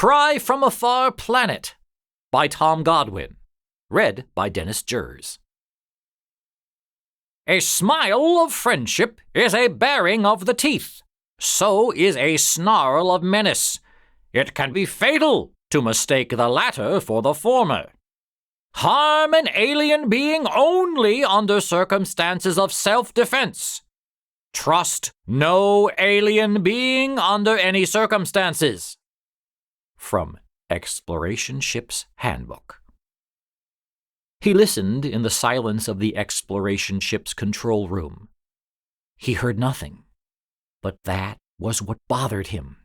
Cry from a Far Planet by Tom Godwin. Read by Dennis Jerz. A smile of friendship is a baring of the teeth. So is a snarl of menace. It can be fatal to mistake the latter for the former. Harm an alien being only under circumstances of self-defense. Trust no alien being under any circumstances. From Exploration Ship's Handbook. He listened in the silence of the exploration ship's control room. He heard nothing, but that was what bothered him.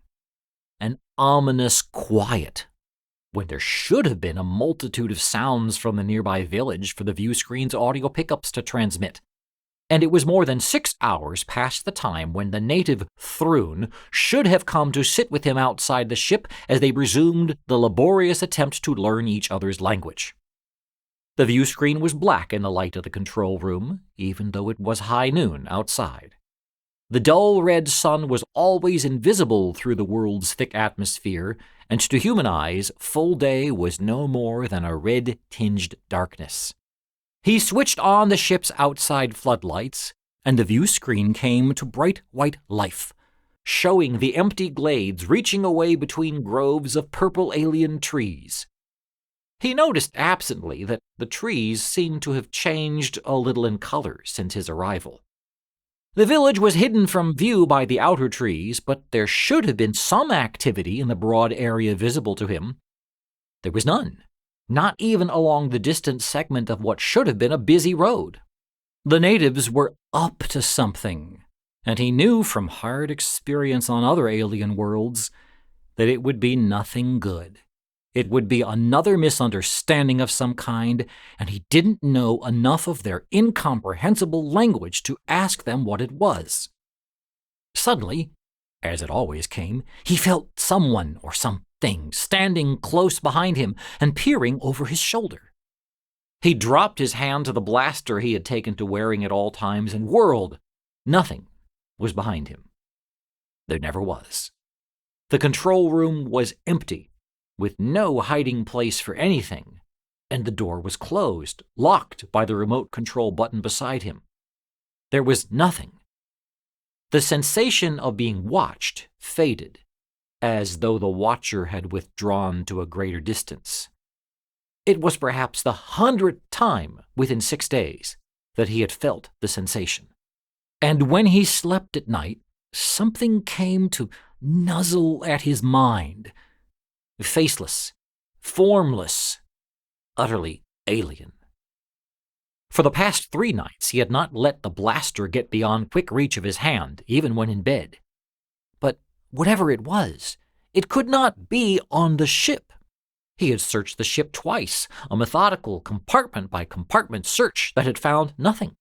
An ominous quiet, when there should have been a multitude of sounds from the nearby village for the view screen's audio pickups to transmit. And it was more than 6 hours past the time when the native Thrun should have come to sit with him outside the ship as they resumed the laborious attempt to learn each other's language. The view screen was black in the light of the control room, even though it was high noon outside. The dull red sun was always invisible through the world's thick atmosphere, and to human eyes, full day was no more than a red-tinged darkness. He switched on the ship's outside floodlights, and the view screen came to bright white life, showing the empty glades reaching away between groves of purple alien trees. He noticed absently that the trees seemed to have changed a little in color since his arrival. The village was hidden from view by the outer trees, but there should have been some activity in the broad area visible to him. There was none. Not even along the distant segment of what should have been a busy road. The natives were up to something, and he knew from hard experience on other alien worlds that it would be nothing good. It would be another misunderstanding of some kind, and he didn't know enough of their incomprehensible language to ask them what it was. Suddenly, as it always came, he felt someone or something standing close behind him and peering over his shoulder. He dropped his hand to the blaster he had taken to wearing at all times and whirled. Nothing was behind him. There never was. The control room was empty, with no hiding place for anything, and the door was closed, locked by the remote control button beside him. There was nothing. The sensation of being watched faded, as though the watcher had withdrawn to a greater distance. It was perhaps the 100th time within 6 days that he had felt the sensation. And when he slept at night, something came to nuzzle at his mind. Faceless, formless, utterly alien. For the past 3 nights, he had not let the blaster get beyond quick reach of his hand, even when in bed. But whatever it was, it could not be on the ship. He had searched the ship twice, a methodical compartment-by-compartment search that had found nothing.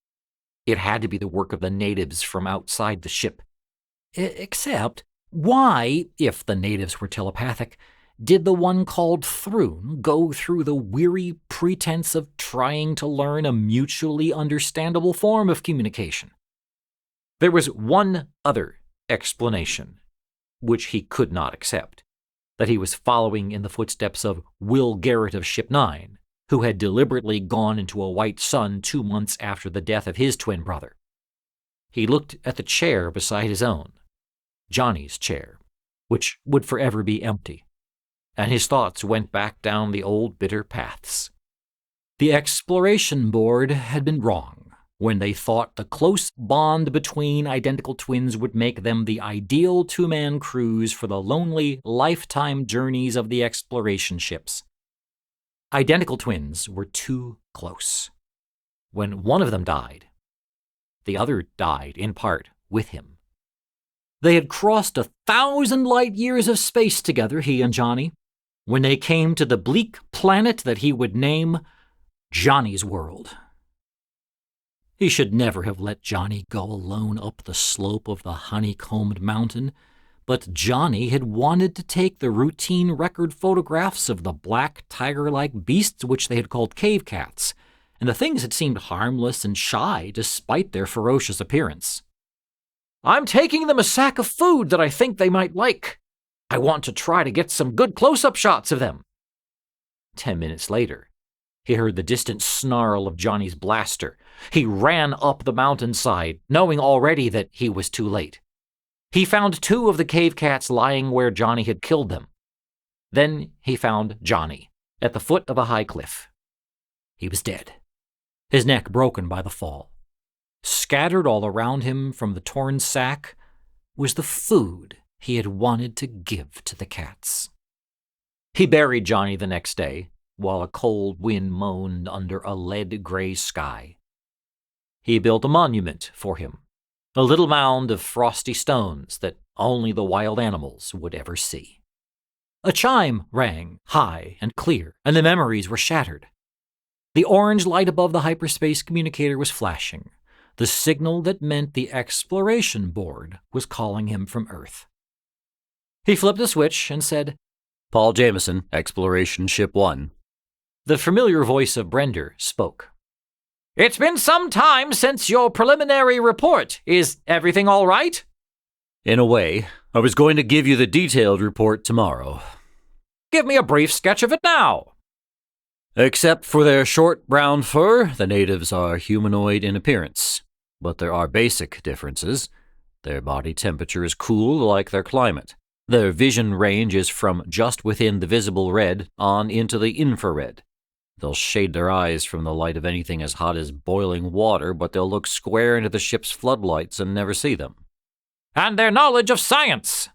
It had to be the work of the natives from outside the ship. Except, why, if the natives were telepathic, did the one called Thrun go through the weary pretense of trying to learn a mutually understandable form of communication? There was one other explanation, which he could not accept, that he was following in the footsteps of Will Garrett of Ship 9, who had deliberately gone into a white sun 2 months after the death of his twin brother. He looked at the chair beside his own, Johnny's chair, which would forever be empty, and his thoughts went back down the old bitter paths. The exploration board had been wrong when they thought the close bond between identical twins would make them the ideal 2-man crews for the lonely, lifetime journeys of the exploration ships. Identical twins were too close. When one of them died, the other died in part with him. They had crossed 1,000 light years of space together, he and Johnny, when they came to the bleak planet that he would name Johnny's World. He should never have let Johnny go alone up the slope of the honeycombed mountain, but Johnny had wanted to take the routine record photographs of the black tiger-like beasts which they had called cave cats, and the things had seemed harmless and shy despite their ferocious appearance. "I'm taking them a sack of food that I think they might like," I want to try to get some good close-up shots of them." 10 minutes later, he heard the distant snarl of Johnny's blaster. He ran up the mountainside, knowing already that he was too late. He found 2 of the cave cats lying where Johnny had killed them. Then he found Johnny at the foot of a high cliff. He was dead, his neck broken by the fall. Scattered all around him from the torn sack was the food he had wanted to give to the cats. He buried Johnny the next day, while a cold wind moaned under a lead-gray sky. He built a monument for him, a little mound of frosty stones that only the wild animals would ever see. A chime rang high and clear, and the memories were shattered. The orange light above the hyperspace communicator was flashing, the signal that meant the exploration board was calling him from Earth. He flipped a switch and said, "Paul Jameson, Exploration Ship 1. The familiar voice of Brender spoke. "It's been some time since your preliminary report. Is everything all right?" "In a way. I was going to give you the detailed report tomorrow." "Give me a brief sketch of it now." "Except for their short brown fur, the natives are humanoid in appearance. But there are basic differences. Their body temperature is cool like their climate. Their vision range is from just within the visible red on into the infrared. They'll shade their eyes from the light of anything as hot as boiling water, but they'll look square into the ship's floodlights and never see them." "And their knowledge of science?"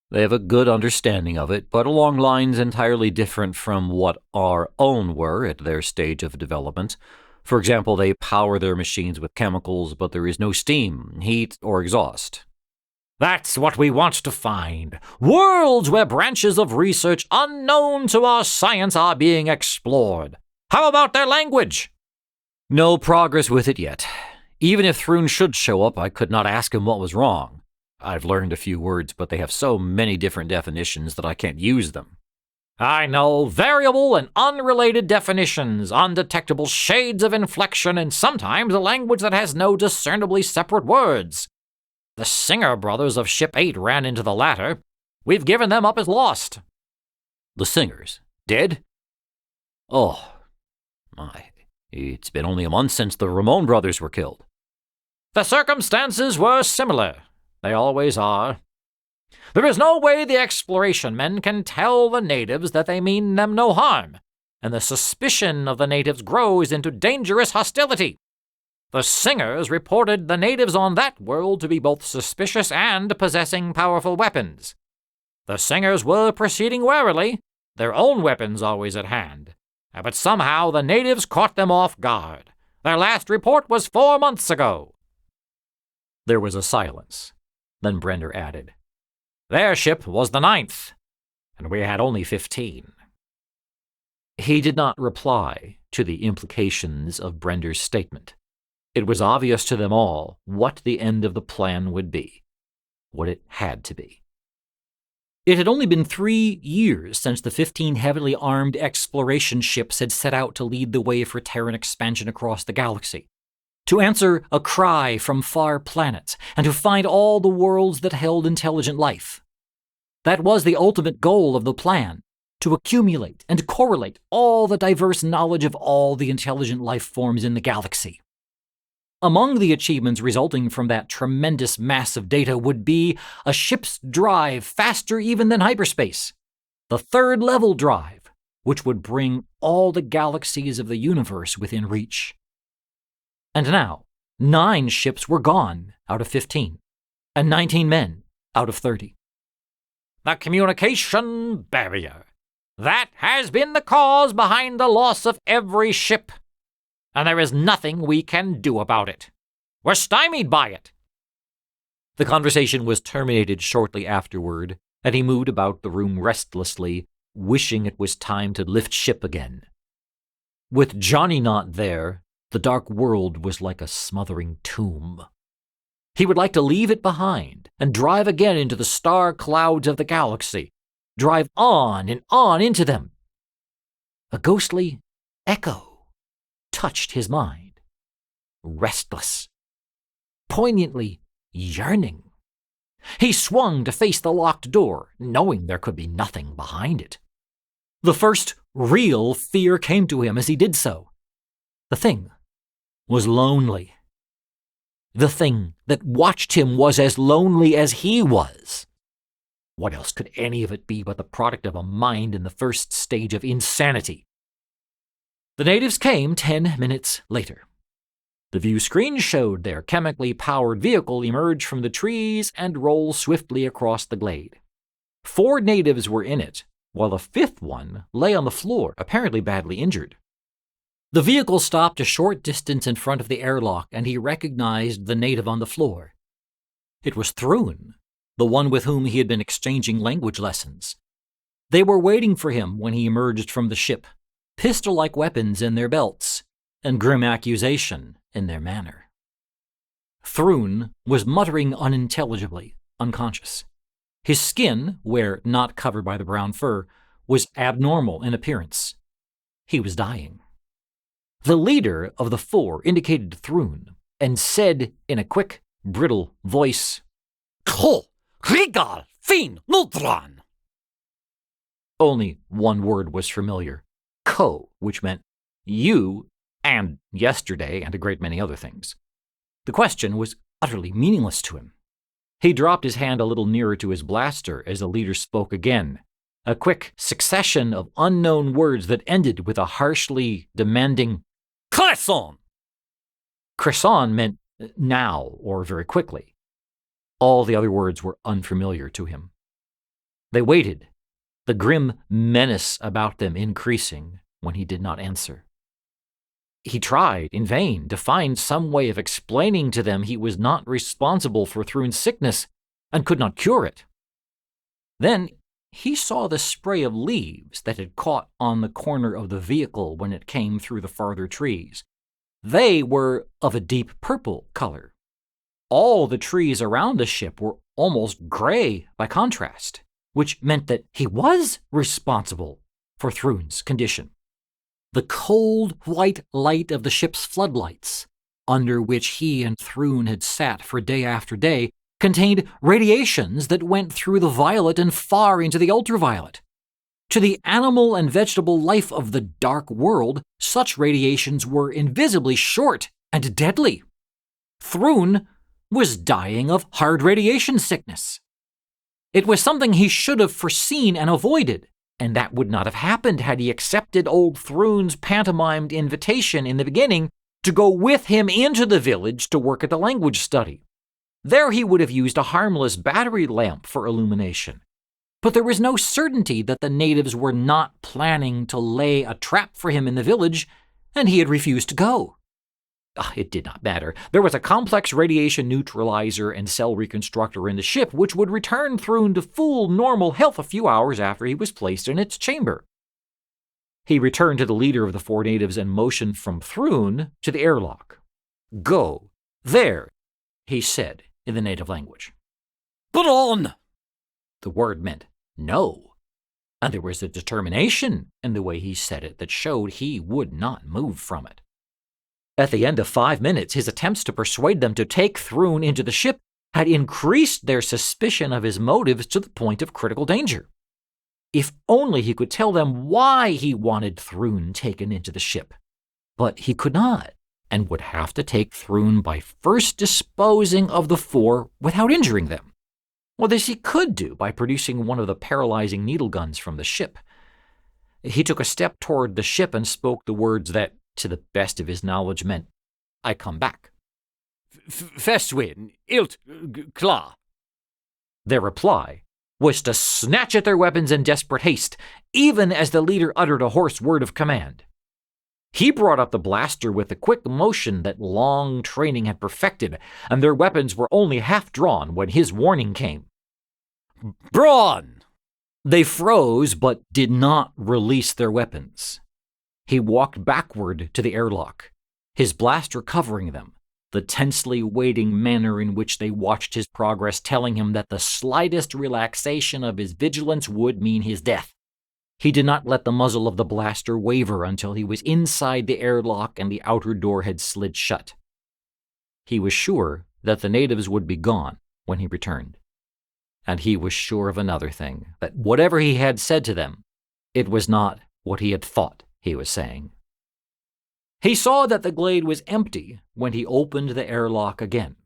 "They have a good understanding of it, but along lines entirely different from what our own were at their stage of development. For example, they power their machines with chemicals, but there is no steam, heat, or exhaust." "That's what we want to find. Worlds where branches of research unknown to our science are being explored. How about their language?" "No progress with it yet. Even if Thrun should show up, I could not ask him what was wrong. I've learned a few words, but they have so many different definitions that I can't use them." "I know. Variable and unrelated definitions, undetectable shades of inflection, and sometimes a language that has no discernibly separate words. The Singer brothers of Ship 8 ran into the latter. We've given them up as lost." "The Singers? Dead? Oh, my. It's been only a month since the Ramon brothers were killed." "The circumstances were similar. They always are. There is no way the exploration men can tell the natives that they mean them no harm, and the suspicion of the natives grows into dangerous hostility. The Singers reported the natives on that world to be both suspicious and possessing powerful weapons. The Singers were proceeding warily, their own weapons always at hand, but somehow the natives caught them off guard. Their last report was 4 months ago." There was a silence. Then Brender added, "Their ship was the 9th, and we had only 15. He did not reply to the implications of Brender's statement. It was obvious to them all what the end of the plan would be, what it had to be. It had only been 3 years since the 15 heavily armed exploration ships had set out to lead the way for Terran expansion across the galaxy, to answer a cry from far planets, and to find all the worlds that held intelligent life. That was the ultimate goal of the plan, to accumulate and correlate all the diverse knowledge of all the intelligent life forms in the galaxy. Among the achievements resulting from that tremendous mass of data would be a ship's drive faster even than hyperspace, the 3rd-level drive, which would bring all the galaxies of the universe within reach. And now, 9 ships were gone out of 15, and 19 men out of 30. "The communication barrier. That has been the cause behind the loss of every ship. And there is nothing we can do about it. We're stymied by it." The conversation was terminated shortly afterward, and he moved about the room restlessly, wishing it was time to lift ship again. With Johnny not there, the dark world was like a smothering tomb. He would like to leave it behind and drive again into the star clouds of the galaxy, drive on and on into them. A ghostly echo touched his mind, restless, poignantly yearning. He swung to face the locked door, knowing there could be nothing behind it. The first real fear came to him as he did so. The thing was lonely. The thing that watched him was as lonely as he was. What else could any of it be but the product of a mind in the first stage of insanity? The natives came 10 minutes later. The view screen showed their chemically powered vehicle emerge from the trees and roll swiftly across the glade. 4 natives were in it, while the 5th one lay on the floor, apparently badly injured. The vehicle stopped a short distance in front of the airlock, and he recognized the native on the floor. It was Thrun, the one with whom he had been exchanging language lessons. They were waiting for him when he emerged from the ship, pistol-like weapons in their belts, and grim accusation in their manner. Thrun was muttering unintelligibly, unconscious. His skin, where not covered by the brown fur, was abnormal in appearance. He was dying. The leader of the 4 indicated Thrun and said in a quick, brittle voice, Ko, Rigal, Fin, Nudran. Only one word was familiar, Ko, which meant you and yesterday and a great many other things. The question was utterly meaningless to him. He dropped his hand a little nearer to his blaster as the leader spoke again, a quick succession of unknown words that ended with a harshly demanding Cresson. Cresson meant now or very quickly. All the other words were unfamiliar to him. They waited, the grim menace about them increasing when he did not answer. He tried in vain to find some way of explaining to them he was not responsible for Thrun's sickness and could not cure it. Then he saw the spray of leaves that had caught on the corner of the vehicle when it came through the farther trees. They were of a deep purple color. All the trees around the ship were almost gray by contrast, which meant that he was responsible for Thrun's condition. The cold white light of the ship's floodlights, under which he and Thrun had sat for day after day, contained radiations that went through the violet and far into the ultraviolet. To the animal and vegetable life of the dark world, such radiations were invisibly short and deadly. Thrun was dying of hard radiation sickness. It was something he should have foreseen and avoided, and that would not have happened had he accepted old Thrun's pantomimed invitation in the beginning to go with him into the village to work at the language study. There he would have used a harmless battery lamp for illumination. But there was no certainty that the natives were not planning to lay a trap for him in the village, and he had refused to go. It did not matter. There was a complex radiation neutralizer and cell reconstructor in the ship which would return Thrun to full normal health a few hours after he was placed in its chamber. He returned to the leader of the 4 natives and motioned from Thrun to the airlock. Go. There, he said in the native language. Put on! The word meant no, and there was a determination in the way he said it that showed he would not move from it. At the end of 5 minutes, his attempts to persuade them to take Thrun into the ship had increased their suspicion of his motives to the point of critical danger. If only he could tell them why he wanted Thrun taken into the ship. But he could not, and would have to take Thrun by first disposing of the 4 without injuring them. Well, this he could do by producing one of the paralyzing needle guns from the ship. He took a step toward the ship and spoke the words that, to the best of his knowledge, meant, I come back. Festwin, Ilt, Kla. Their reply was to snatch at their weapons in desperate haste, even as the leader uttered a hoarse word of command. He brought up the blaster with the quick motion that long training had perfected, and their weapons were only half drawn when his warning came. Brawn! They froze but did not release their weapons. He walked backward to the airlock, his blaster covering them, the tensely waiting manner in which they watched his progress telling him that the slightest relaxation of his vigilance would mean his death. He did not let the muzzle of the blaster waver until he was inside the airlock and the outer door had slid shut. He was sure that the natives would be gone when he returned. And he was sure of another thing, that whatever he had said to them, it was not what he had thought he was saying. He saw that the glade was empty when he opened the airlock again.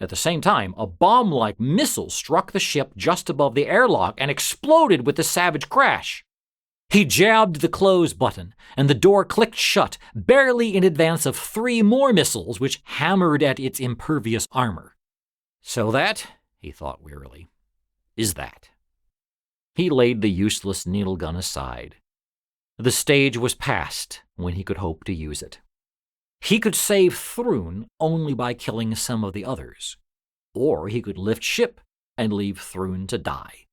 At the same time, a bomb-like missile struck the ship just above the airlock and exploded with a savage crash. He jabbed the close button, and the door clicked shut, barely in advance of 3 more missiles which hammered at its impervious armor. So that, he thought wearily, is that. He laid the useless needle gun aside. The stage was past when he could hope to use it. He could save Thrun only by killing some of the others, or he could lift ship and leave Thrun to die.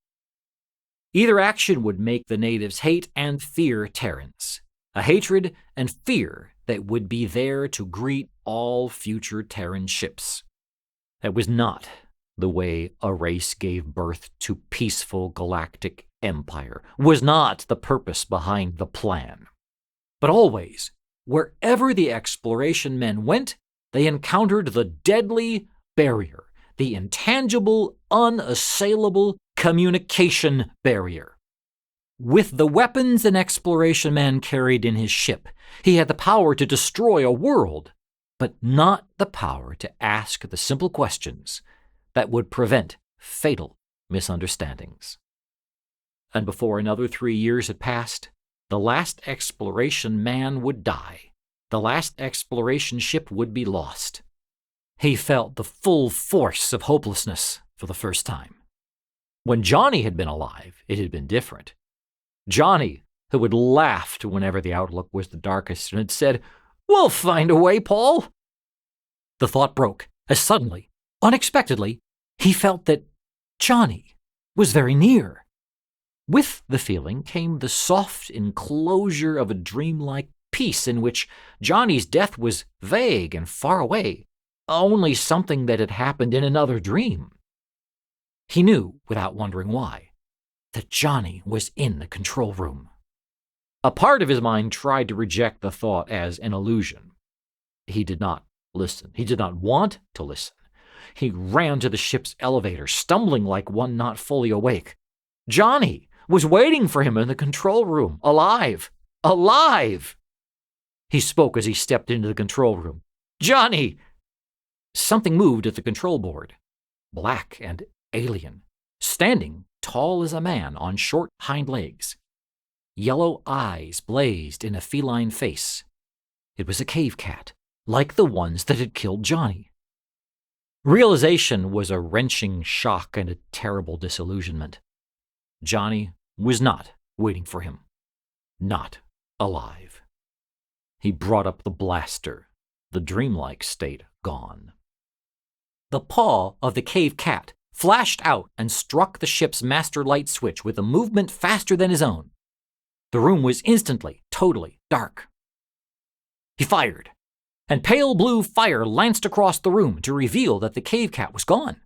Either action would make the natives hate and fear Terrans, a hatred and fear that would be there to greet all future Terran ships. That was not the way a race gave birth to peaceful galactic empire, was not the purpose behind the plan. But always, wherever the exploration men went, they encountered the deadly barrier, the intangible, unassailable communication barrier. With the weapons an exploration man carried in his ship, he had the power to destroy a world, but not the power to ask the simple questions that would prevent fatal misunderstandings. And before another 3 years had passed, the last exploration man would die. The last exploration ship would be lost. He felt the full force of hopelessness for the first time. When Johnny had been alive, it had been different. Johnny, who had laughed whenever the outlook was the darkest and had said, "We'll find a way, Paul." The thought broke as suddenly, unexpectedly, he felt that Johnny was very near. With the feeling came the soft enclosure of a dreamlike peace in which Johnny's death was vague and far away, only something that had happened in another dream. He knew, without wondering why, that Johnny was in the control room. A part of his mind tried to reject the thought as an illusion. He did not listen. He did not want to listen. He ran to the ship's elevator, stumbling like one not fully awake. Johnny was waiting for him in the control room, alive. Alive! He spoke as he stepped into the control room. "Johnny!" Something moved at the control board, black and alien, standing tall as a man on short hind legs. Yellow eyes blazed in a feline face. It was a cave cat, like the ones that had killed Johnny. Realization was a wrenching shock and a terrible disillusionment. Johnny was not waiting for him. Not alive. He brought up the blaster, the dreamlike state gone. The paw of the cave cat flashed out and struck the ship's master light switch with a movement faster than his own. The room was instantly, totally dark. He fired, and pale blue fire lanced across the room to reveal that the cave cat was gone.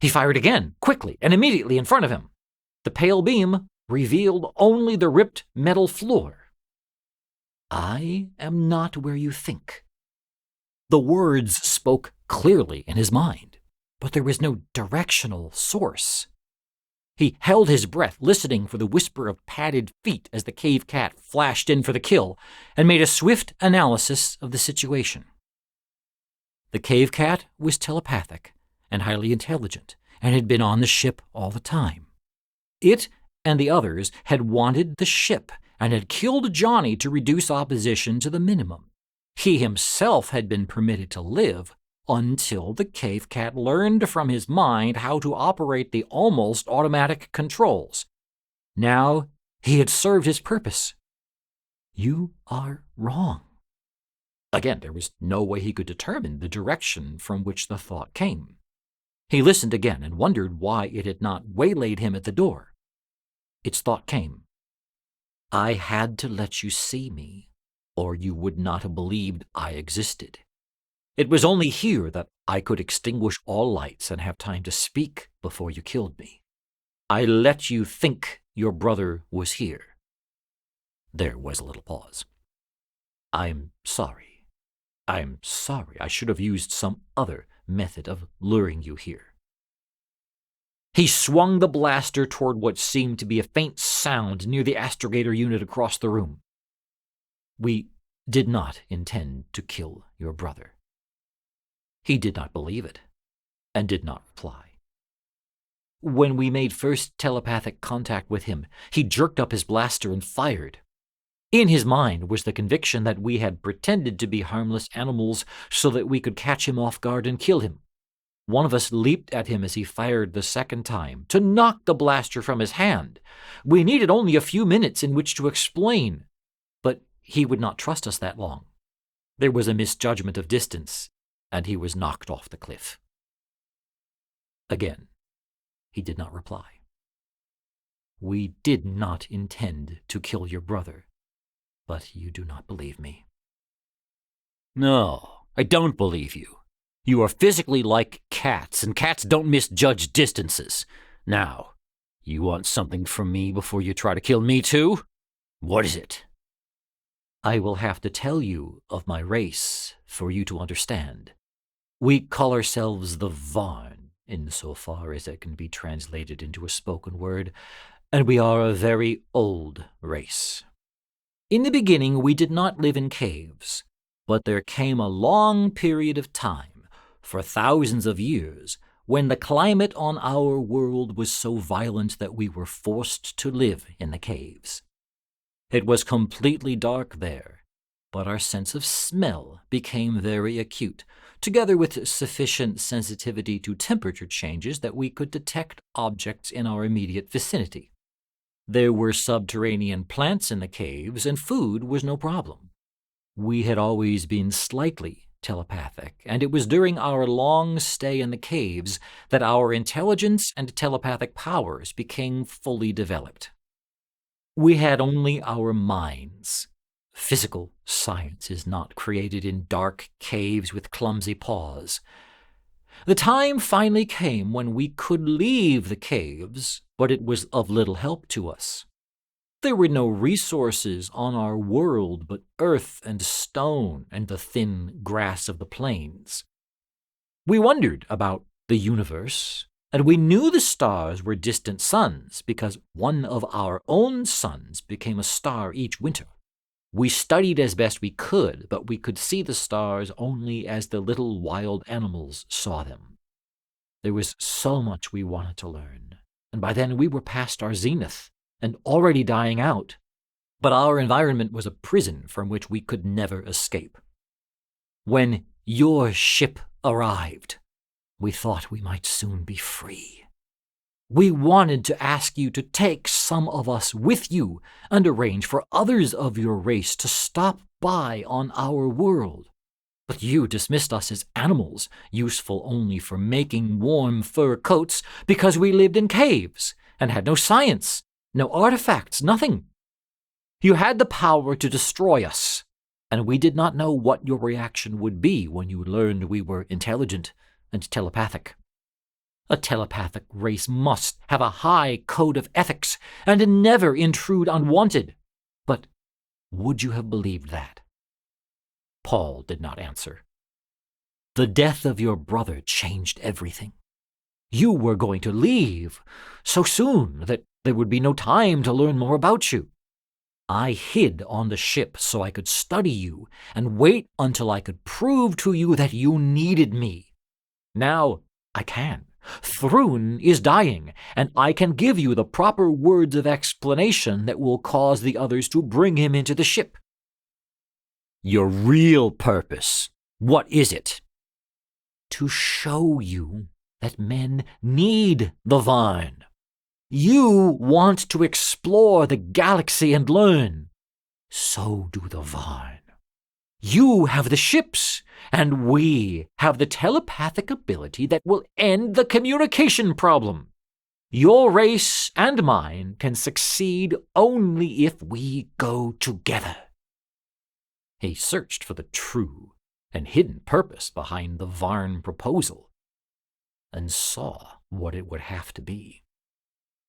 He fired again, quickly and immediately in front of him. The pale beam revealed only the ripped metal floor. "I am not where you think." The words spoke clearly in his mind, but there was no directional source. He held his breath, listening for the whisper of padded feet as the cave cat flashed in for the kill, and made a swift analysis of the situation. The cave cat was telepathic and highly intelligent, and had been on the ship all the time. It and the others had wanted the ship and had killed Johnny to reduce opposition to the minimum. He himself had been permitted to live until the cave cat learned from his mind how to operate the almost automatic controls. Now he had served his purpose. "You are wrong." Again, there was no way he could determine the direction from which the thought came. He listened again and wondered why it had not waylaid him at the door. Its thought came. "I had to let you see me, or you would not have believed I existed. It was only here that I could extinguish all lights and have time to speak before you killed me. I let you think your brother was here." There was a little pause. I'm sorry. I should have used some other method of luring you here." He swung the blaster toward what seemed to be a faint sound near the astrogator unit across the room. "We did not intend to kill your brother." He did not believe it, and did not reply. When we made first telepathic contact with him, he jerked up his blaster and fired. In his mind was the conviction that we had pretended to be harmless animals so that we could catch him off guard and kill him. One of us leaped at him as he fired the second time, to knock the blaster from his hand. We needed only a few minutes in which to explain, but he would not trust us that long. There was a misjudgment of distance, and he was knocked off the cliff. Again, he did not reply. "We did not intend to kill your brother, but you do not believe me." No, I don't believe you. You are physically like cats, and cats don't misjudge distances. Now, you want something from me before you try to kill me too? What is it? "I will have to tell you of my race for you to understand. We call ourselves the Varn, insofar as it can be translated into a spoken word, and we are a very old race. In the beginning, we did not live in caves, but there came a long period of time, for thousands of years, when the climate on our world was so violent that we were forced to live in the caves. It was completely dark there, but our sense of smell became very acute, together with sufficient sensitivity to temperature changes that we could detect objects in our immediate vicinity. There were subterranean plants in the caves, and food was no problem. We had always been slightly telepathic, and it was during our long stay in the caves that our intelligence and telepathic powers became fully developed. We had only our minds. Physical science is not created in dark caves with clumsy paws. The time finally came when we could leave the caves, but it was of little help to us. There were no resources on our world but earth and stone and the thin grass of the plains. We wondered about the universe, and we knew the stars were distant suns because one of our own suns became a star each winter. We studied as best we could, but we could see the stars only as the little wild animals saw them. There was so much we wanted to learn, and by then we were past our zenith and already dying out, but our environment was a prison from which we could never escape. When your ship arrived, we thought we might soon be free. We wanted to ask you to take some of us with you and arrange for others of your race to stop by on our world. But you dismissed us as animals, useful only for making warm fur coats because we lived in caves and had no science, no artifacts, nothing. You had the power to destroy us, and we did not know what your reaction would be when you learned we were intelligent and telepathic. A telepathic race must have a high code of ethics and never intrude unwanted. But would you have believed that? Paul did not answer. The death of your brother changed everything. You were going to leave so soon that there would be no time to learn more about you. I hid on the ship so I could study you and wait until I could prove to you that you needed me. Now I can. Thrun is dying, and I can give you the proper words of explanation that will cause the others to bring him into the ship. Your real purpose, what is it? To show you that men need the vine. You want to explore the galaxy and learn. So do the vine. You have the ships, and we have the telepathic ability that will end the communication problem. Your race and mine can succeed only if we go together. He searched for the true and hidden purpose behind the Varn proposal, and saw what it would have to be.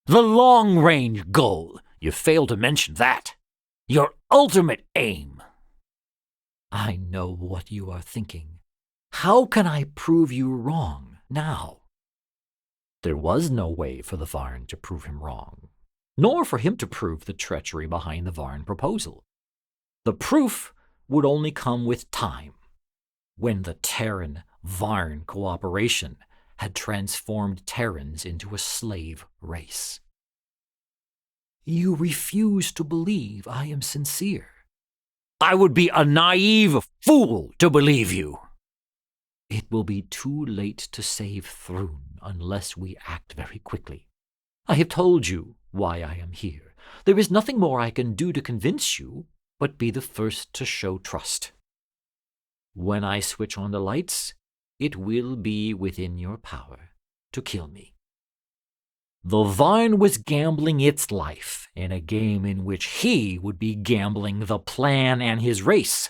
The long-range goal. You fail to mention that. Your ultimate aim. I know what you are thinking. How can I prove you wrong now? There was no way for the Varn to prove him wrong, nor for him to prove the treachery behind the Varn proposal. The proof would only come with time, when the Terran-Varn cooperation had transformed Terrans into a slave race. You refuse to believe I am sincere. I would be a naive fool to believe you. It will be too late to save Thrun unless we act very quickly. I have told you why I am here. There is nothing more I can do to convince you, but be the first to show trust. When I switch on the lights, it will be within your power to kill me. The Varn was gambling its life in a game in which he would be gambling the plan and his race.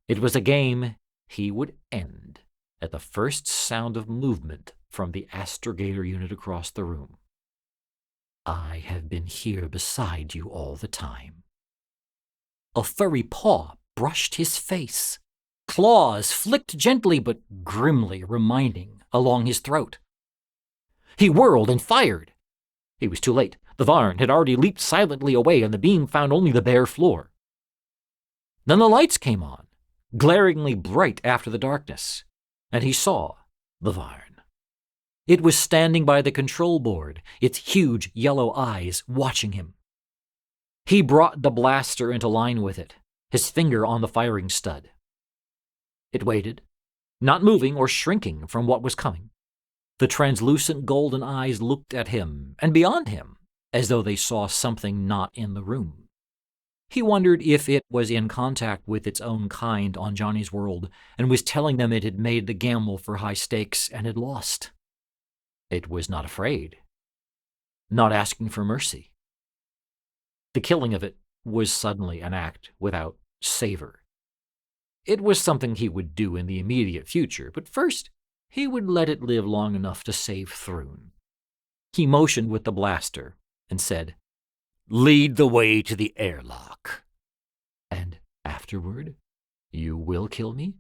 It was a game he would end at the first sound of movement from the astrogator unit across the room. I have been here beside you all the time. A furry paw brushed his face. Claws flicked gently but grimly, reminding, along his throat. He whirled and fired. He was too late. The Varn had already leaped silently away, and the beam found only the bare floor. Then the lights came on, glaringly bright after the darkness, and he saw the Varn. It was standing by the control board, its huge yellow eyes watching him. He brought the blaster into line with it, his finger on the firing stud. It waited, not moving or shrinking from what was coming. The translucent golden eyes looked at him and beyond him, as though they saw something not in the room. He wondered if it was in contact with its own kind on Johnny's world and was telling them it had made the gamble for high stakes and had lost. It was not afraid, not asking for mercy. The killing of it was suddenly an act without savor. It was something he would do in the immediate future, but first he would let it live long enough to save Thrun. He motioned with the blaster and said, Lead the way to the airlock. And afterward, you will kill me?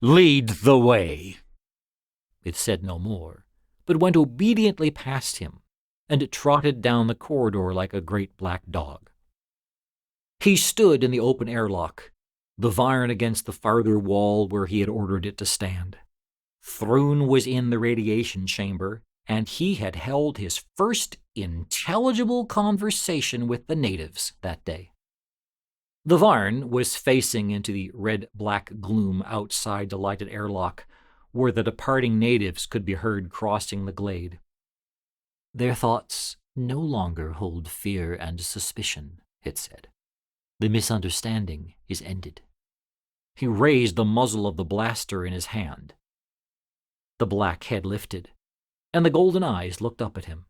Lead the way. It said no more, but went obediently past him, and it trotted down the corridor like a great black dog. He stood in the open airlock, the Varn against the farther wall where he had ordered it to stand. Thrun was in the radiation chamber, and he had held his first intelligible conversation with the natives that day. The Varn was facing into the red-black gloom outside the lighted airlock, where the departing natives could be heard crossing the glade. Their thoughts no longer hold fear and suspicion, it said. The misunderstanding is ended. He raised the muzzle of the blaster in his hand. The black head lifted, and the golden eyes looked up at him.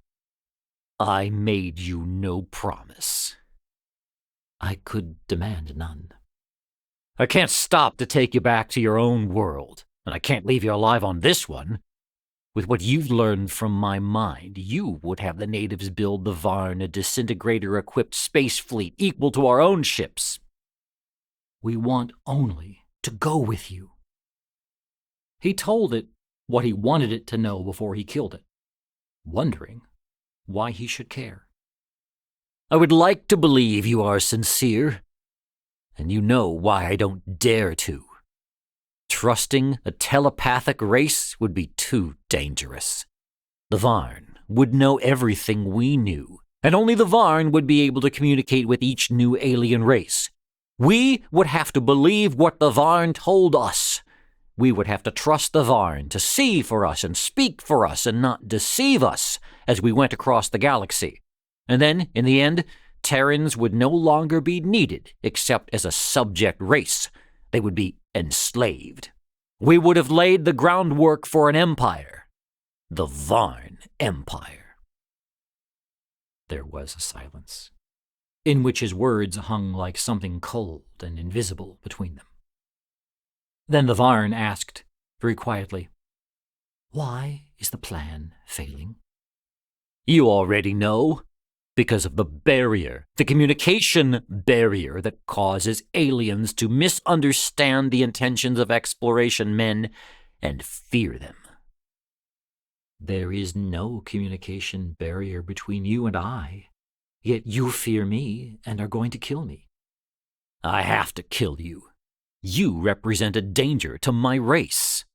I made you no promise. I could demand none. I can't stop to take you back to your own world, and I can't leave you alive on this one. With what you've learned from my mind, you would have the natives build the Varn a disintegrator-equipped space fleet equal to our own ships. We want only to go with you. He told it what he wanted it to know before he killed it, wondering why he should care. I would like to believe you are sincere, and you know why I don't dare to. Trusting a telepathic race would be too dangerous. The Varn would know everything we knew, and only the Varn would be able to communicate with each new alien race. We would have to believe what the Varn told us. We would have to trust the Varn to see for us and speak for us and not deceive us as we went across the galaxy. And then, in the end, Terrans would no longer be needed except as a subject race. They would be enslaved. We would have laid the groundwork for an empire. The Varn Empire. There was a silence, in which his words hung like something cold and invisible between them. Then the Varn asked, very quietly, Why is the plan failing? You already know. Because of the barrier, the communication barrier that causes aliens to misunderstand the intentions of exploration men and fear them. There is no communication barrier between you and I, yet you fear me and are going to kill me. I have to kill you. You represent a danger to my race.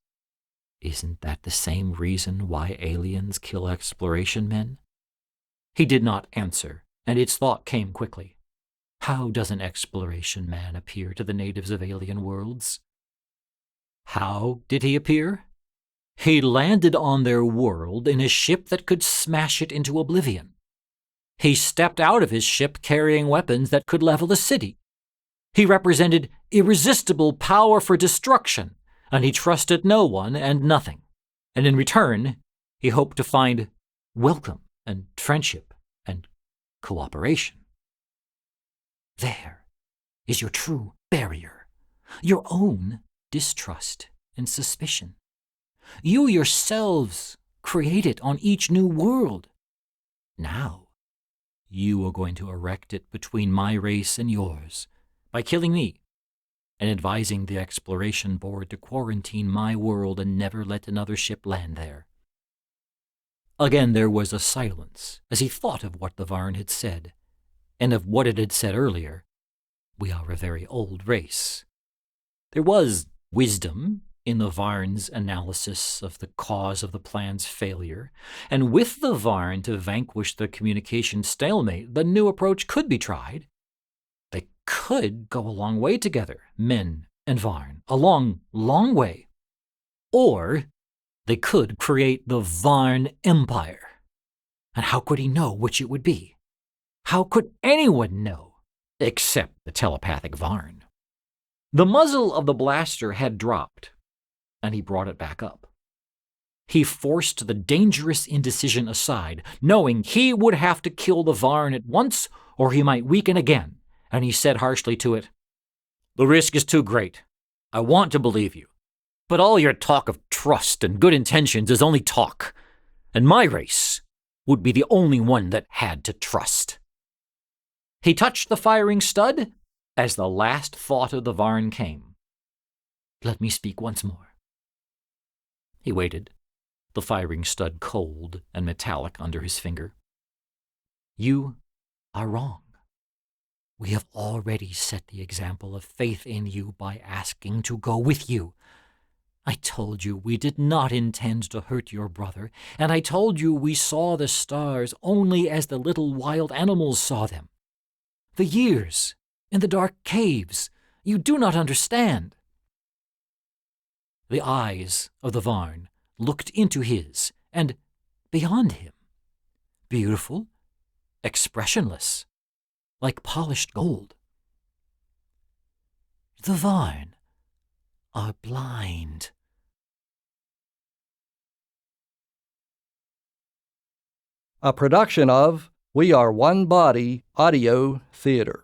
Isn't that the same reason why aliens kill exploration men? He did not answer, and its thought came quickly. How does an exploration man appear to the natives of alien worlds? How did he appear? He landed on their world in a ship that could smash it into oblivion. He stepped out of his ship carrying weapons that could level a city. He represented irresistible power for destruction, and he trusted no one and nothing. And in return, he hoped to find welcome and friendship and cooperation. There is your true barrier, your own distrust and suspicion. You yourselves create it on each new world. Now, you are going to erect it between my race and yours by killing me and advising the exploration board to quarantine my world and never let another ship land there. Again there was a silence as he thought of what the Varn had said, and of what it had said earlier. We are a very old race. There was wisdom in the Varn's analysis of the cause of the plan's failure, and with the Varn to vanquish the communication stalemate, the new approach could be tried. They could go a long way together, men and Varn, a long, long way. Or they could create the Varn Empire. And how could he know which it would be? How could anyone know, except the telepathic Varn? The muzzle of the blaster had dropped, and he brought it back up. He forced the dangerous indecision aside, knowing he would have to kill the Varn at once, or he might weaken again, and he said harshly to it, "The risk is too great. I want to believe you, but all your talk of trust and good intentions is only talk, and my race would be the only one that had to trust." He touched the firing stud as the last thought of the Varn came. "Let me speak once more." He waited, the firing stud cold and metallic under his finger. "You are wrong. We have already set the example of faith in you by asking to go with you. I told you we did not intend to hurt your brother, and I told you we saw the stars only as the little wild animals saw them. The years in the dark caves, you do not understand." The eyes of the Varn looked into his and beyond him, beautiful, expressionless, like polished gold. The Varn are blind. A production of We Are One Body Audio Theater.